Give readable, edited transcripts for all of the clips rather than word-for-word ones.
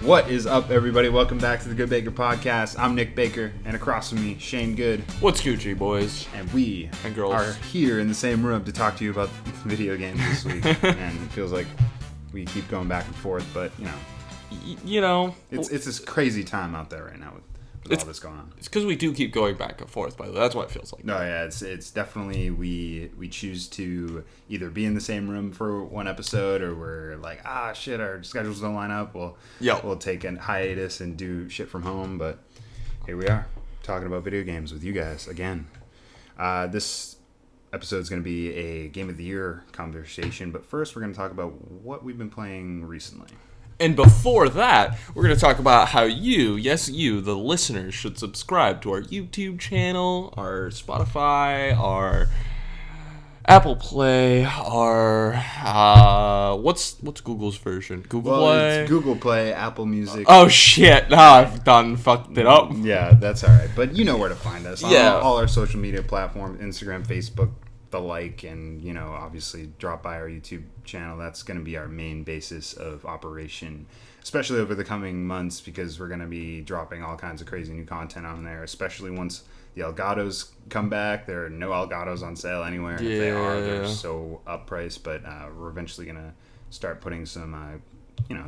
What is up, everybody? Welcome back to the GoodeBaker podcast. I'm Nick Baker, and across from me, Shane Good. What's Gucci, boys? And we and girls are here in the same room to talk to you about video games this week. And it feels like we keep going back and forth, but it's this crazy time out there right now with all this going on. It's because we do keep going back and forth, by the way. That's what it feels like. No, yeah, it's definitely we choose to either be in the same room for one episode, or we're like, shit, our schedules don't line up. We'll take a hiatus and do shit from home. But here we are, talking about video games with you guys again. This episode is going to be a Game of the Year conversation, but first we're going to talk about what we've been playing recently. And before that, we're going to talk about how you, the listeners, should subscribe to our YouTube channel, our Spotify, our Apple Play, our what's Google's version? Play? It's Google Play, Apple Music. Oh shit! Now I've fucked it up. Yeah, that's all right. But you know where to find us. Yeah, all our social media platforms: Instagram, Facebook, the like, and obviously drop by our YouTube channel. That's going to be our main basis of operation, especially over the coming months, because we're going to be dropping all kinds of crazy new content on there, especially once the Elgatos come back. There are no Elgatos on sale anywhere. Yeah. If they are, they're so up priced, but we're eventually going to start putting some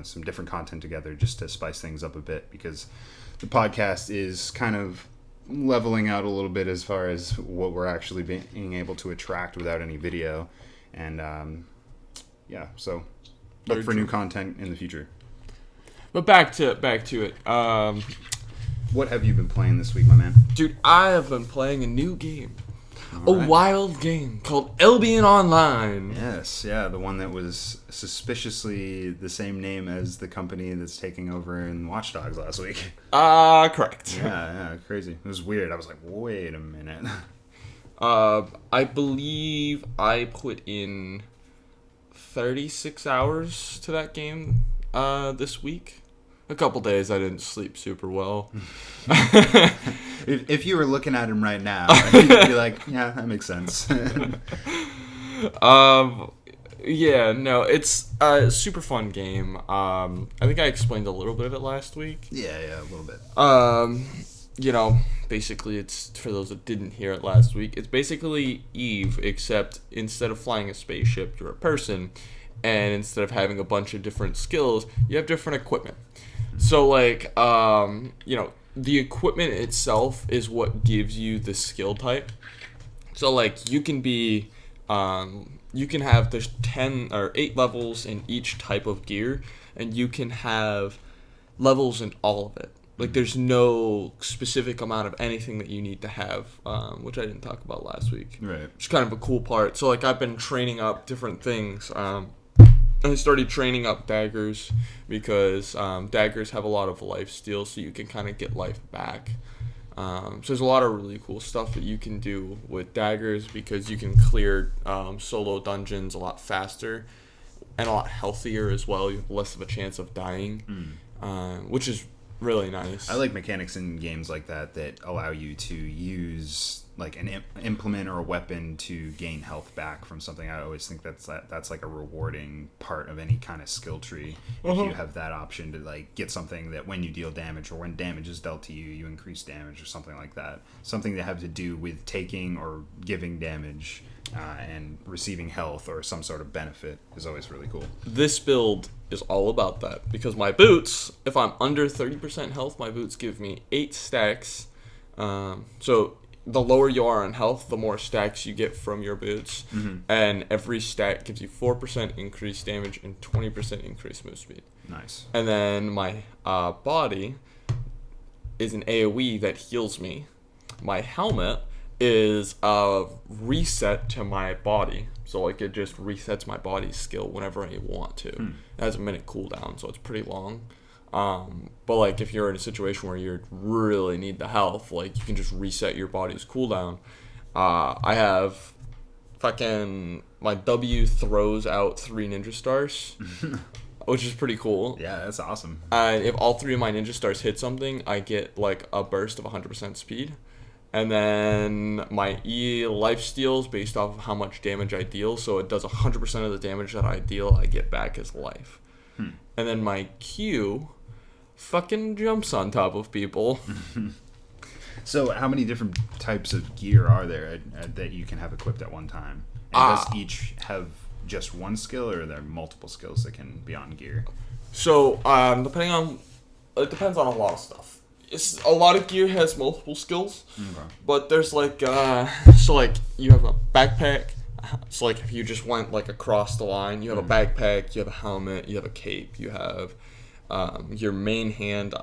some different content together just to spice things up a bit, because the podcast is kind of leveling out a little bit as far as what we're actually being able to attract without any video, and so look for new content in the future. But back to it. What have you been playing this week, my man? Dude, I have been playing a new game. All right. A wild game called Albion Online. Yes, yeah, the one that was suspiciously the same name as the company that's taking over in Watch Dogs last week. Correct. Yeah, crazy. It was weird. I was like, wait a minute. I believe I put in 36 hours to that game this week. A couple days I didn't sleep super well. If you were looking at him right now, you'd be like, yeah, that makes sense. Yeah, no, it's a super fun game. I think I explained a little bit of it last week. Yeah, a little bit. Basically it's, for those that didn't hear it last week, it's basically Eve, except instead of flying a spaceship, you're a person, and instead of having a bunch of different skills, you have different equipment. So, the equipment itself is what gives you the skill type. So, you can be, you can have, there's 10 or 8 levels in each type of gear, and you can have levels in all of it. There's no specific amount of anything that you need to have, which I didn't talk about last week. Right. It's kind of a cool part. So, I've been training up different things. I started training up daggers because daggers have a lot of life steal, so you can kind of get life back. So there's a lot of really cool stuff that you can do with daggers, because you can clear solo dungeons a lot faster and a lot healthier as well. You have less of a chance of dying, which is really nice. I like mechanics in games like that allow you to use an implement or a weapon to gain health back from something. I always think that's a rewarding part of any kind of skill tree. If you have that option to get something that when you deal damage or when damage is dealt to you, you increase damage or something like that. Something that have to do with taking or giving damage and receiving health or some sort of benefit is always really cool. This build is all about that, because my boots, if I'm under 30% health, my boots give me 8 stacks. So the lower you are in health, the more stacks you get from your boots. Mm-hmm. And every stack gives you 4% increased damage and 20% increased move speed. Nice. And then my body is an AoE that heals me. My helmet is a reset to my body. So it just resets my body's skill whenever I want to. It has a minute cooldown, so it's pretty long. But if you're in a situation where you really need the health, you can just reset your body's cooldown. I have my W throws out 3 ninja stars, which is pretty cool. Yeah, that's awesome. If all 3 of my ninja stars hit something, I get a burst of 100% speed. And then my E life steals based off of how much damage I deal. So it does 100% of the damage that I deal, I get back as life. And then my Q fucking jumps on top of people. So how many different types of gear are there that you can have equipped at one time? And does each have just one skill, or are there multiple skills that can be on gear? So, it depends on a lot of stuff. A lot of gear has multiple skills, but there's like, so like you have a backpack. So like if you just went like across the line, you have a backpack, you have a helmet, you have a cape, you have your main hand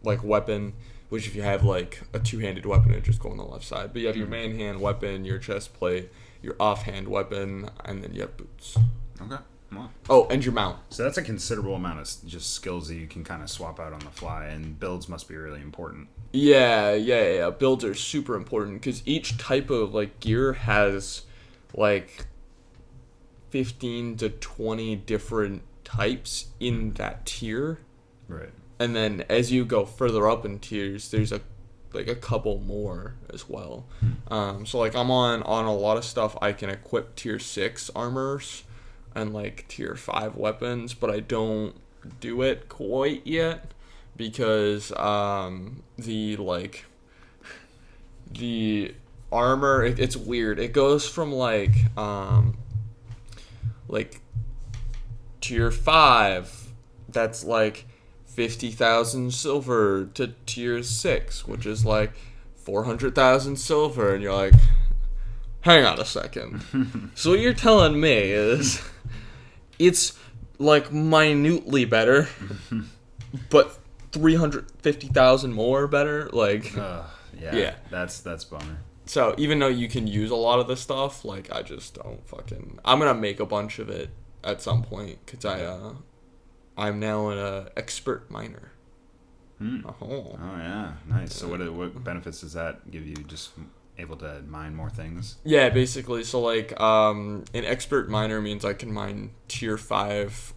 like weapon, which if you have like a two-handed weapon, it just go on the left side. But you have your main hand weapon, your chest plate, your offhand weapon, and then you have boots. Okay. Wow. Oh, and your mount. So that's a considerable amount of just skills that you can kind of swap out on the fly, and builds must be really important. Yeah. Builds are super important because each type of like gear has like 15 to 20 different types in that tier. Right. And then as you go further up in tiers, there's a couple more as well. So like I'm on a lot of stuff. I can equip tier 6 armors and like tier 5 weapons, but I don't do it quite yet because the armor it's weird. It goes from like tier 5 that's like 50,000 silver to tier 6, which is like 400,000 silver, and you're like, hang on a second. So what you're telling me is it's like minutely better, but 350,000 more better. Like, yeah, that's bummer. So even though you can use a lot of this stuff, like I just don't fucking. I'm gonna make a bunch of it at some point because I'm now an expert miner. Oh yeah, nice. So what benefits does that give you? Just able to mine more things? Yeah, basically. So like an expert miner means I can mine tier 5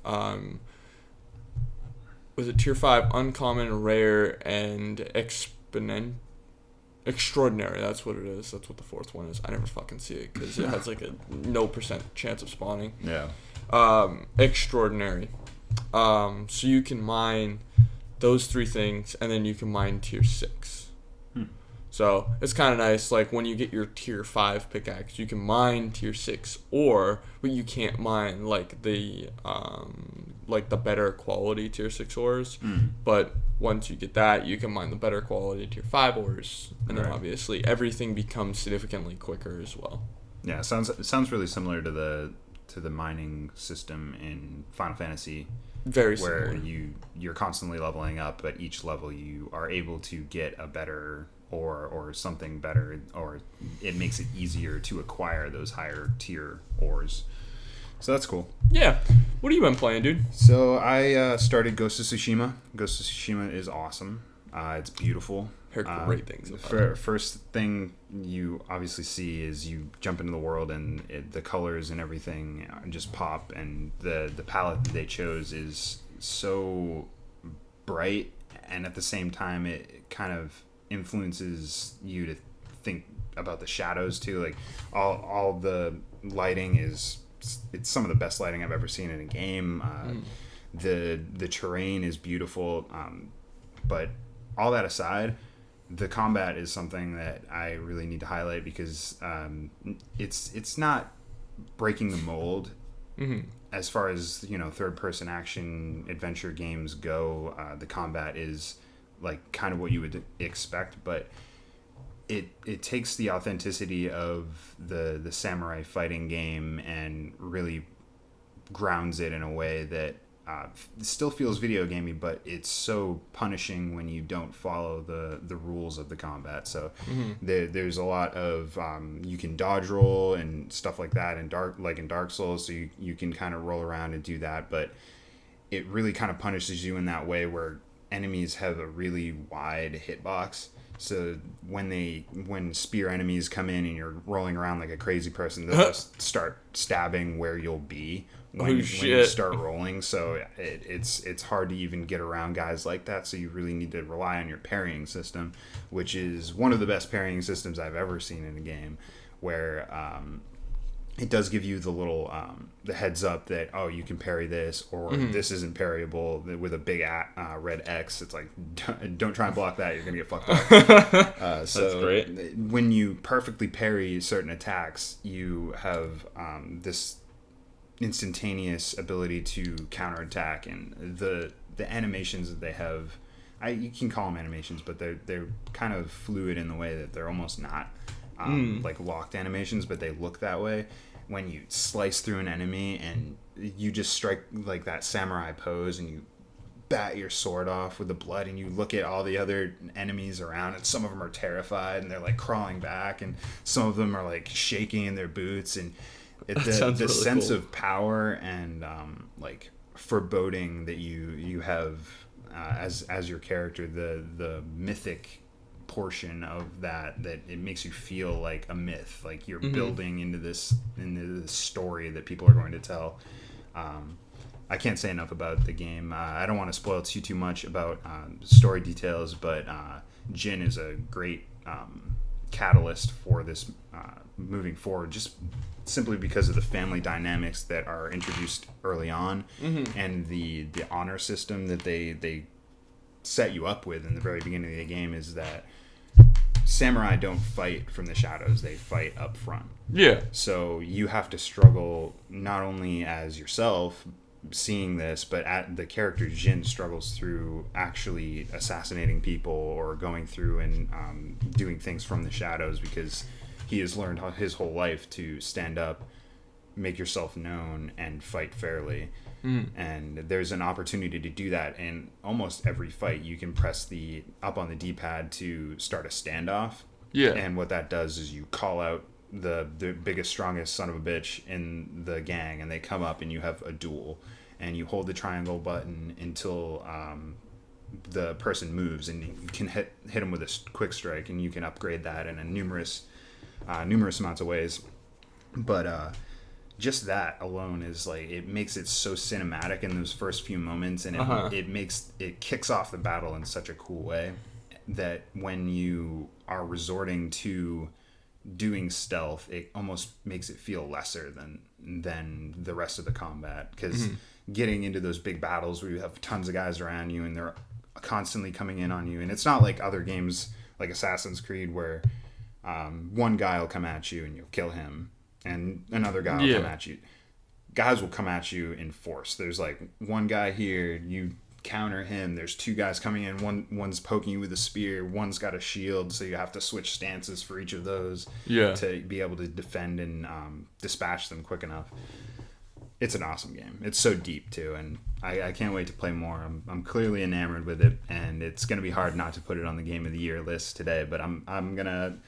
was it tier 5 uncommon, rare, and extraordinary. That's what it is. That's what the fourth one is. I never fucking see it because it has like a no % chance of spawning. Yeah. Extraordinary. So you can mine those 3 things, and then you can mine tier 6. So it's kind of nice. Like when you get your tier 5 pickaxe, you can mine tier 6, but you can't mine like the better quality tier 6 ores. But once you get that, you can mine the better quality tier 5 ores, and then obviously everything becomes significantly quicker as well. Yeah, it sounds really similar to the mining system in Final Fantasy. Very where similar. You're constantly leveling up, but each level you are able to get a better or something better, or it makes it easier to acquire those higher tier ores. So that's cool. Yeah. What have you been playing, dude? So I started Ghost of Tsushima. Ghost of Tsushima is awesome. It's beautiful. Heard great things about it. First thing you obviously see is you jump into the world, and the colors and everything just pop, and the palette that they chose is so bright, and at the same time it kind of influences you to think about the shadows too. Like all the lighting it's some of the best lighting I've ever seen in a game. The terrain is beautiful, but all that aside, the combat is something that I really need to highlight because it's not breaking the mold as far as third person action adventure games go. The combat is like kind of what you would expect, but it takes the authenticity of the samurai fighting game and really grounds it in a way that still feels video gamey, but it's so punishing when you don't follow the rules of the combat. So there's a lot of you can dodge roll and stuff like that in Dark Souls, so you can kind of roll around and do that, but it really kind of punishes you in that way where enemies have a really wide hitbox. So when spear enemies come in and you're rolling around like a crazy person, they'll just start stabbing where you'll be when you start rolling. So it's hard to even get around guys like that. So you really need to rely on your parrying system, which is one of the best parrying systems I've ever seen in a game, where it does give you the little the heads up that, oh, you can parry this, or this isn't parryable with a big red X. It's like, don't try and block that, you're gonna get fucked up. So That's great. When you perfectly parry certain attacks, you have this instantaneous ability to counterattack, and the animations that they have, you can call them animations, but they're kind of fluid in the way that they're almost not like locked animations, but they look that way. When you slice through an enemy and you just strike like that samurai pose and you bat your sword off with the blood, and you look at all the other enemies around, and some of them are terrified and they're like crawling back, and some of them are like shaking in their boots, and the really sense cool. of power and like foreboding that you have as your character, the mythic portion of that it makes you feel like a myth, like you're building into this story that people are going to tell. I can't say enough about the game. I don't want to spoil too much about story details, but Jin is a great catalyst for this moving forward, just simply because of the family dynamics that are introduced early on, and the honor system that they set you up with in the very beginning of the game is that samurai don't fight from the shadows, they fight up front. Yeah. So you have to struggle not only as yourself seeing this, but the character Jin struggles through actually assassinating people or going through and doing things from the shadows, because he has learned his whole life to stand up, make yourself known, and fight fairly. And there's an opportunity to do that in almost every fight. You can press up on the D-pad to start a standoff. Yeah. And what that does is you call out the biggest, strongest son of a bitch in the gang, and they come up and you have a duel. And you hold the triangle button until the person moves, and you can hit them with a quick strike, and you can upgrade that in a numerous amounts of ways. But just that alone is like, it makes it so cinematic in those first few moments, and it kicks off the battle in such a cool way that when you are resorting to doing stealth, it almost makes it feel lesser than the rest of the combat, because getting into those big battles where you have tons of guys around you and they're constantly coming in on you, and it's not like other games like Assassin's Creed where one guy will come at you and you'll kill him, and another guy will come at you. Guys will come at you in force. There's like one guy here, you counter him, there's two guys coming in, one's poking you with a spear, one's got a shield, so you have to switch stances for each of those to be able to defend and dispatch them quick enough. It's an awesome game. It's so deep too, and I can't wait to play more. I'm clearly enamored with it, and it's gonna be hard not to put it on the Game of the Year list today, but I'm gonna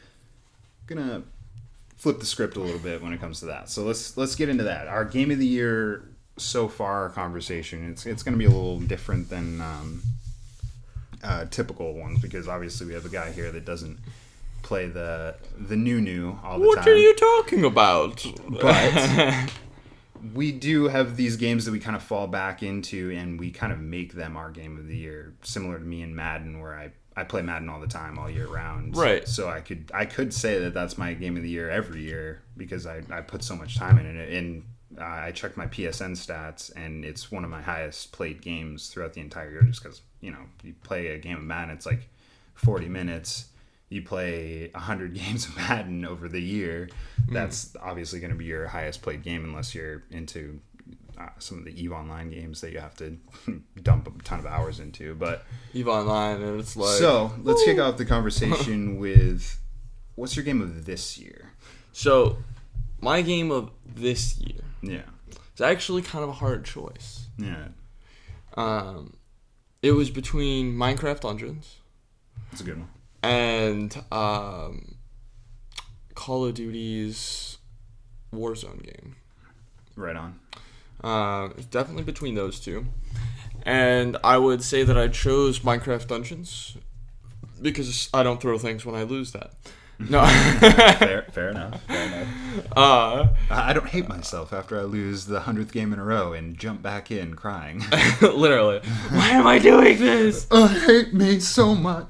flip the script a little bit when it comes to that. So let's get into that. Our Game of the Year so far conversation, it's going to be a little different than typical ones, because obviously we have a guy here that doesn't play the new all the time. What are you talking about? But we do have these games that we kind of fall back into, and we kind of make them our Game of the Year, similar to me and Madden, where I play Madden all the time, all year round. Right. So I could say that that's my Game of the Year every year, because I put so much time in it. And I checked my PSN stats, and it's one of my highest played games throughout the entire year, just because, you play a game of Madden, it's like 40 minutes. You play 100 games of Madden over the year. That's obviously going to be your highest played game, unless you're into some of the EVE Online games that you have to dump a ton of hours into. But EVE Online, and it's like... So, let's kick off the conversation with, what's your game of this year? So, my game of this year... Yeah. It's actually kind of a hard choice. Yeah. It was between Minecraft Dungeons. That's a good one. And Call of Duty's Warzone game. Right on. It's definitely between those two. And I would say that I chose Minecraft Dungeons because I don't throw things when I lose that. No. Fair enough. I don't hate myself after I lose the 100th game in a row and jump back in crying. Literally. Why am I doing this? I hate me so much.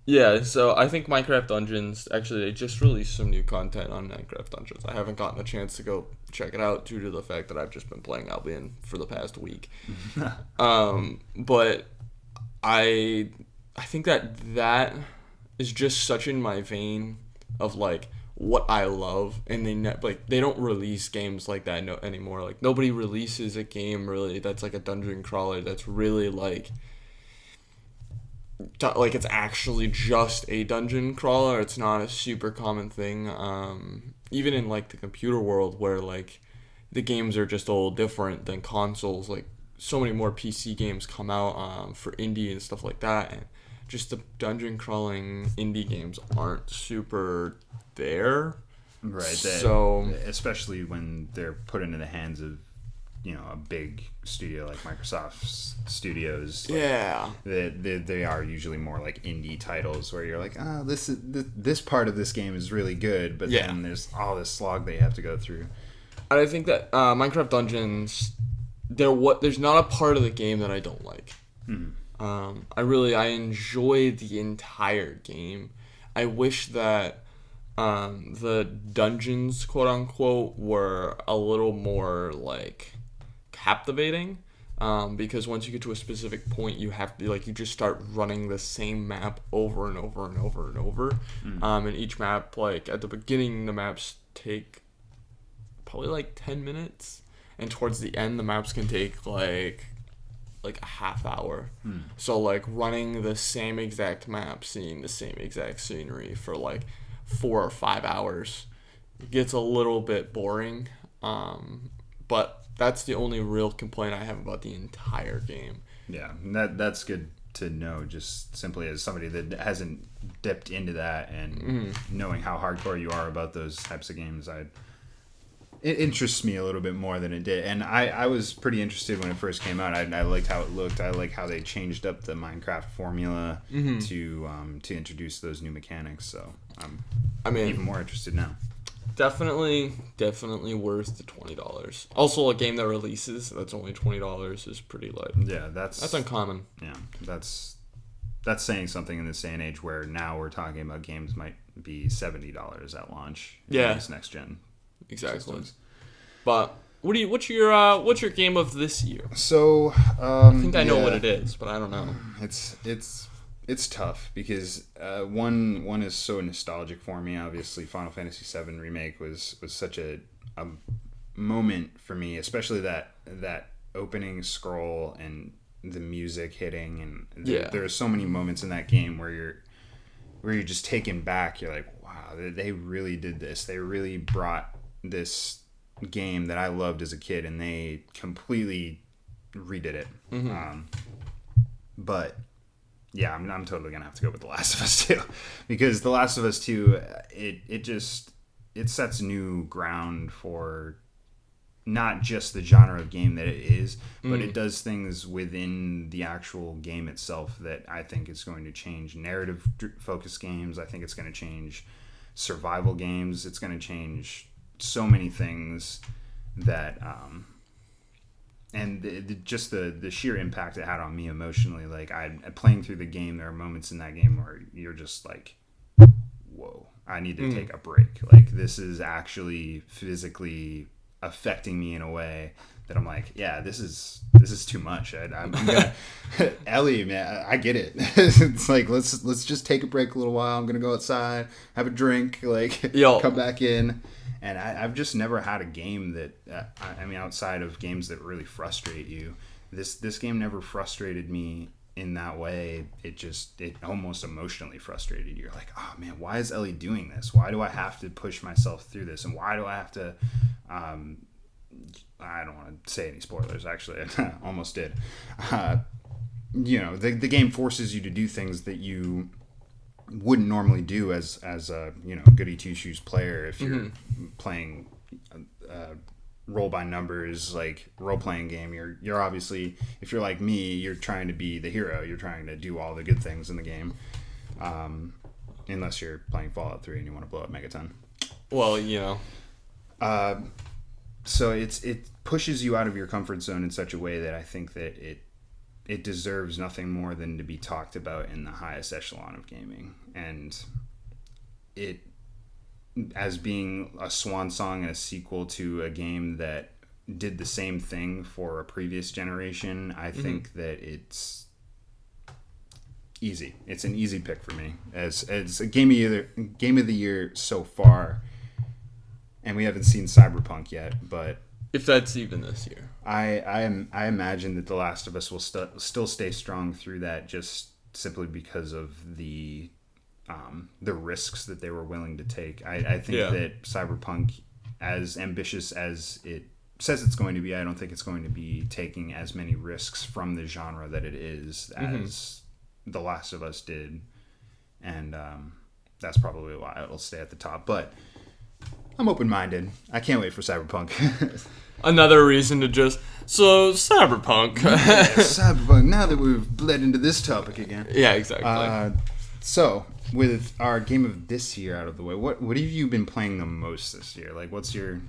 Yeah, so I think Minecraft Dungeons, actually, they just released some new content on Minecraft Dungeons. I haven't gotten a chance to go check it out due to the fact that I've just been playing Albion for the past week. But I think that is just such in my vein of like what I love, and they don't release games like that anymore. Like nobody releases a game really that's like a dungeon crawler that's really like it's actually just a dungeon crawler. It's not a super common thing. Even in like the computer world where like the games are just a little different than consoles. Like so many more PC games come out for indie and stuff like that, and just the dungeon crawling indie games aren't super there. Right. So especially when they're put into the hands of a big studio like Microsoft Studios. Like, yeah, they are usually more like indie titles where you're like, this part of this game is really good, but then there's all this slog they have to go through. And I think that Minecraft Dungeons, there's not a part of the game that I don't like. I enjoy the entire game. I wish that the dungeons, quote unquote, were a little more like captivating, because once you get to a specific point, you have to you just start running the same map over and over and over and over. And each map, like at the beginning, the maps take probably like 10 minutes, and towards the end, the maps can take like a half hour. So like running the same exact map, seeing the same exact scenery for like 4 or 5 hours, it gets a little bit boring. But that's the only real complaint I have about the entire game. Yeah, that's good to know, just simply as somebody that hasn't dipped into that and knowing how hardcore you are about those types of games. It interests me a little bit more than it did, and I was pretty interested when it first came out. I liked how it looked. I like how they changed up the Minecraft formula to introduce those new mechanics. So I'm even more interested now. Definitely worth the $20. Also, a game that releases that's only $20 is pretty light. Yeah, that's uncommon. Yeah, that's saying something in this day and age where now we're talking about games might be $70 at launch. Yeah, this next gen. Exactly. Systems. But what's your game of this year? So I think I know what it is, but I don't know. It's tough because one is so nostalgic for me. Obviously, Final Fantasy VII Remake was such a moment for me, especially that opening scroll and the music hitting, and there are so many moments in that game where you're just taken back. You're like, wow, they really did this. They really brought this game that I loved as a kid, and they completely redid it. But yeah, I'm totally gonna have to go with The Last of Us 2 because The Last of Us 2 it sets new ground for not just the genre of game that it is, but it does things within the actual game itself that I think is going to change narrative focused games. I think it's going to change survival games. It's going to change so many things that and the sheer impact it had on me emotionally. Like I playing through the game, there are moments in that game where you're just like, whoa, I need to take a break. Like this is actually physically affecting me in a way that I'm like, yeah, this is too much. I'm gonna Ellie, man, I get it. It's like let's just take a break a little while. I'm gonna go outside, have a drink, come back in. And I've just never had a game that outside of games that really frustrate you, this game never frustrated me in that way. It almost emotionally frustrated you. You're like, oh man, why is Ellie doing this? Why do I have to push myself through this? And why do I have to I don't want to say any spoilers, actually. I almost did. The game forces you to do things that you wouldn't normally do as a goody two shoes player if you're playing roll by numbers, like role playing game. You're obviously, if you're like me, you're trying to be the hero. You're trying to do all the good things in the game, unless you're playing Fallout 3 and you want to blow up Megaton. Well, so it pushes you out of your comfort zone in such a way that I think that it deserves nothing more than to be talked about in the highest echelon of gaming. And it, as being a swan song and a sequel to a game that did the same thing for a previous generation, I think that it's easy. It's an easy pick for me as a game of the year so far. And we haven't seen Cyberpunk yet, but if that's even this year, I imagine that The Last of Us will still stay strong through that, just simply because of the risks that they were willing to take. I think that Cyberpunk, as ambitious as it says it's going to be, I don't think it's going to be taking as many risks from the genre that it is as The Last of Us did, and that's probably why it'll stay at the top. But I'm open-minded. I can't wait for Cyberpunk. Another reason to just... So, Cyberpunk. Cyberpunk, now that we've bled into this topic again. Yeah, exactly. So, with our game of this year out of the way, what have you been playing the most this year? Like, what's your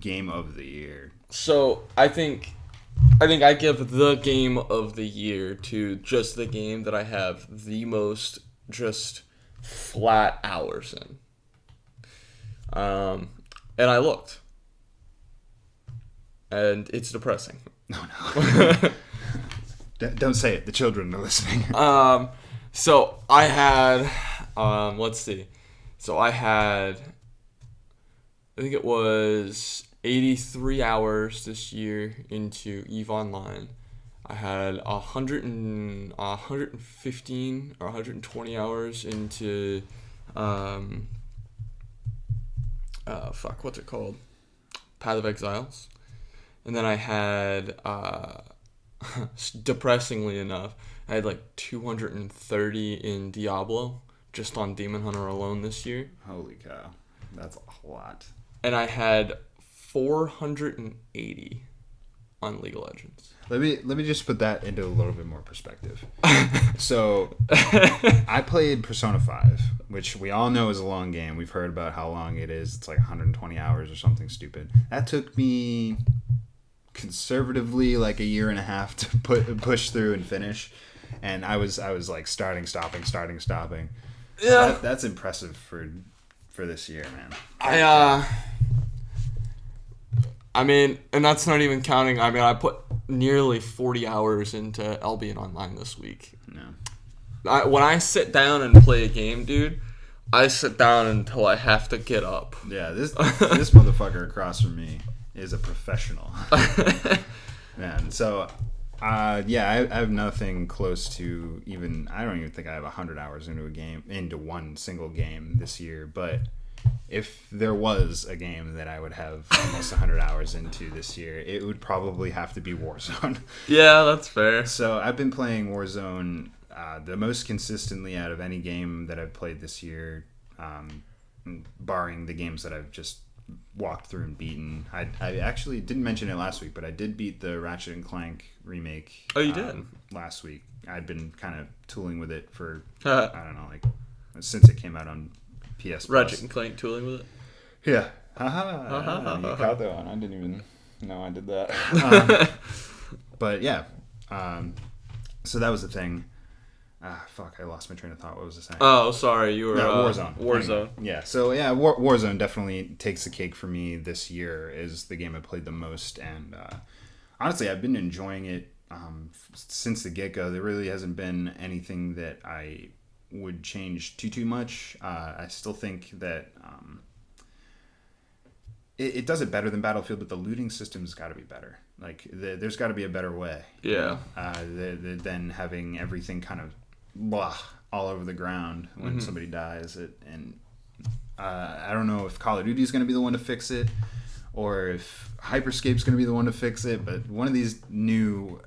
game of the year? So, I think I give the game of the year to just the game that I have the most just flat hours in. And I looked. And it's depressing. No. Don't say it. The children are listening. So I had, let's see. So I had, I think it was 83 hours this year into EVE Online. I had 115 or 120 hours into, what's it called? Path of Exiles. And then I had, depressingly enough, I had like 230 in Diablo, just on Demon Hunter alone this year. Holy cow. That's a lot. And I had 480 on League of Legends. Let me just put that into a little bit more perspective. So, I played Persona 5, which we all know is a long game. We've heard about how long it is. It's like 120 hours or something stupid. That took me conservatively like a year and a half to push through and finish. And I was like starting, stopping. Yeah. That's impressive for this year, man. I mean, and that's not even counting. I mean, I put nearly 40 hours into Albion Online this week. No. When I sit down and play a game, dude, I sit down until I have to get up. Yeah, this motherfucker across from me is a professional. Man, so, I have nothing close to even... I don't even think I have 100 hours into one single game this year, but... If there was a game that I would have almost 100 hours into this year, it would probably have to be Warzone. Yeah, that's fair. So I've been playing Warzone the most consistently out of any game that I've played this year, barring the games that I've just walked through and beaten. I actually didn't mention it last week, but I did beat the Ratchet & Clank remake. Oh, you did? Last week. I'd been kind of tooling with it for, I don't know, like since it came out on PS Plus. Ratchet & Clank tooling with it? Yeah. You caught that one. I didn't even know I did that. But yeah. So that was the thing. I lost my train of thought. What was I saying? Oh, sorry. You were... Warzone. Warzone. Yeah. So yeah, Warzone definitely takes the cake for me this year. Is the game I played the most. And honestly, I've been enjoying it since the get-go. There really hasn't been anything that I would change too much. I still think that it does it better than Battlefield, but the looting system's got to be better. Like there's got to be a better way. Yeah. Than having everything kind of blah all over the ground when somebody dies. I don't know if Call of Duty is going to be the one to fix it, or if Hyperscape's going to be the one to fix it. But one of these new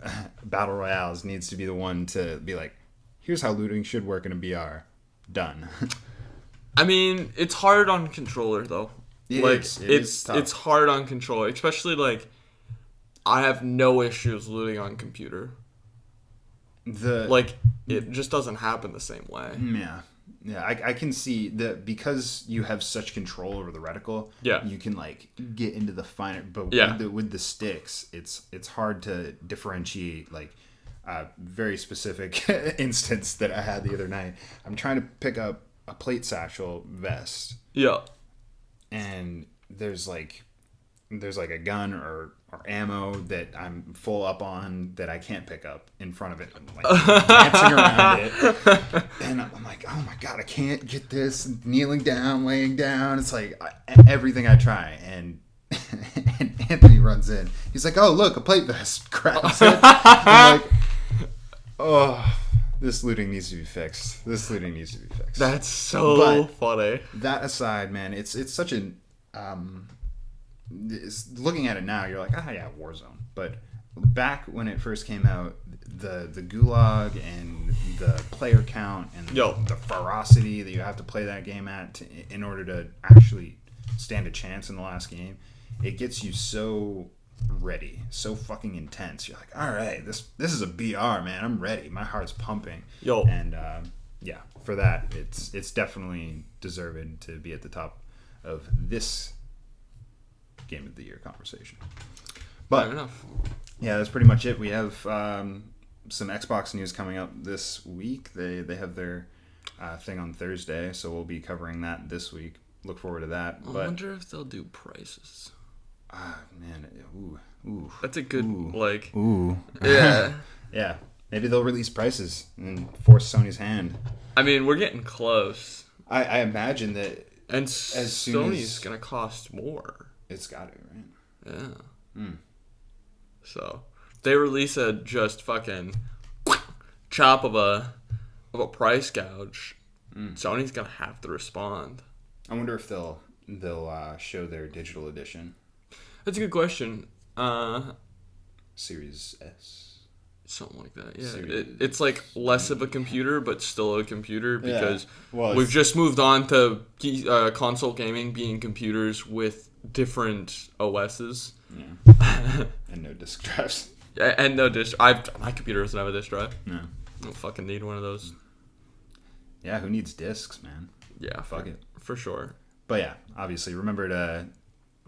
battle royales needs to be the one to be like, here's how looting should work in a BR. Done. I mean, it's hard on controller, though. It's hard on controller, especially, like, I have no issues looting on computer. It just doesn't happen the same way. Yeah, I can see that because you have such control over the reticle. Yeah, you can like get into the finer. But with the sticks, it's hard to differentiate like very specific instance that I had the other night. I'm trying to pick up a plate satchel vest. Yeah. And there's like a gun or ammo that I'm full up on that I can't pick up in front of it. I'm like dancing around it. And I'm like, oh my God, I can't get this. Kneeling down, laying down. It's like everything I try. And Anthony runs in. He's like, oh, look, a plate vest. Grabs it. I'm like, oh, this looting needs to be fixed. That's so funny. That aside, man, it's such an... looking at it now, you're like, yeah, Warzone. But back when it first came out, the gulag and the player count and the ferocity that you have to play that game at in order to actually stand a chance in the last game, it gets you so ready, so fucking intense. You're like, all right, this is a BR, man. I'm ready. My heart's pumping. And for that, it's definitely deserved to be at the top of this Game of the Year conversation. But fair enough. Yeah, that's pretty much it. We have some Xbox news coming up this week. They have their thing on Thursday, so we'll be covering that this week. Look forward to that. I wonder if they'll do prices. Man, ooh. That's a good Yeah. Yeah. Maybe they'll release prices and force Sony's hand. I mean, we're getting close. I imagine that. And as soon Sony's gonna cost more. It's got to, right? Yeah. So they release a just fucking chop of a price gouge. Sony's gonna have to respond. I wonder if they'll show their digital edition. That's a good question. Series S. Something like that, yeah. It's like less of a computer, but still a computer, because we've just moved on to console gaming being computers with different OSs. Yeah. And no disk drives. And no disk. My computer doesn't have a disk drive. No. I don't fucking need one of those. Yeah, who needs discs, man? Yeah, fuck it. For sure. But yeah, obviously, remember to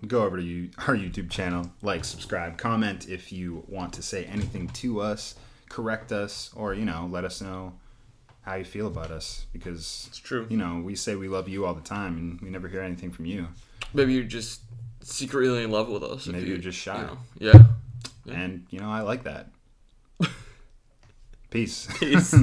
go over to our YouTube channel, like, subscribe, comment if you want to say anything to us, correct us, or, let us know how you feel about us. Because it's true. We say we love you all the time, and we never hear anything from you. Maybe you're just secretly in love with us. Maybe you're just shy. Yeah. And, I like that. Peace. Peace.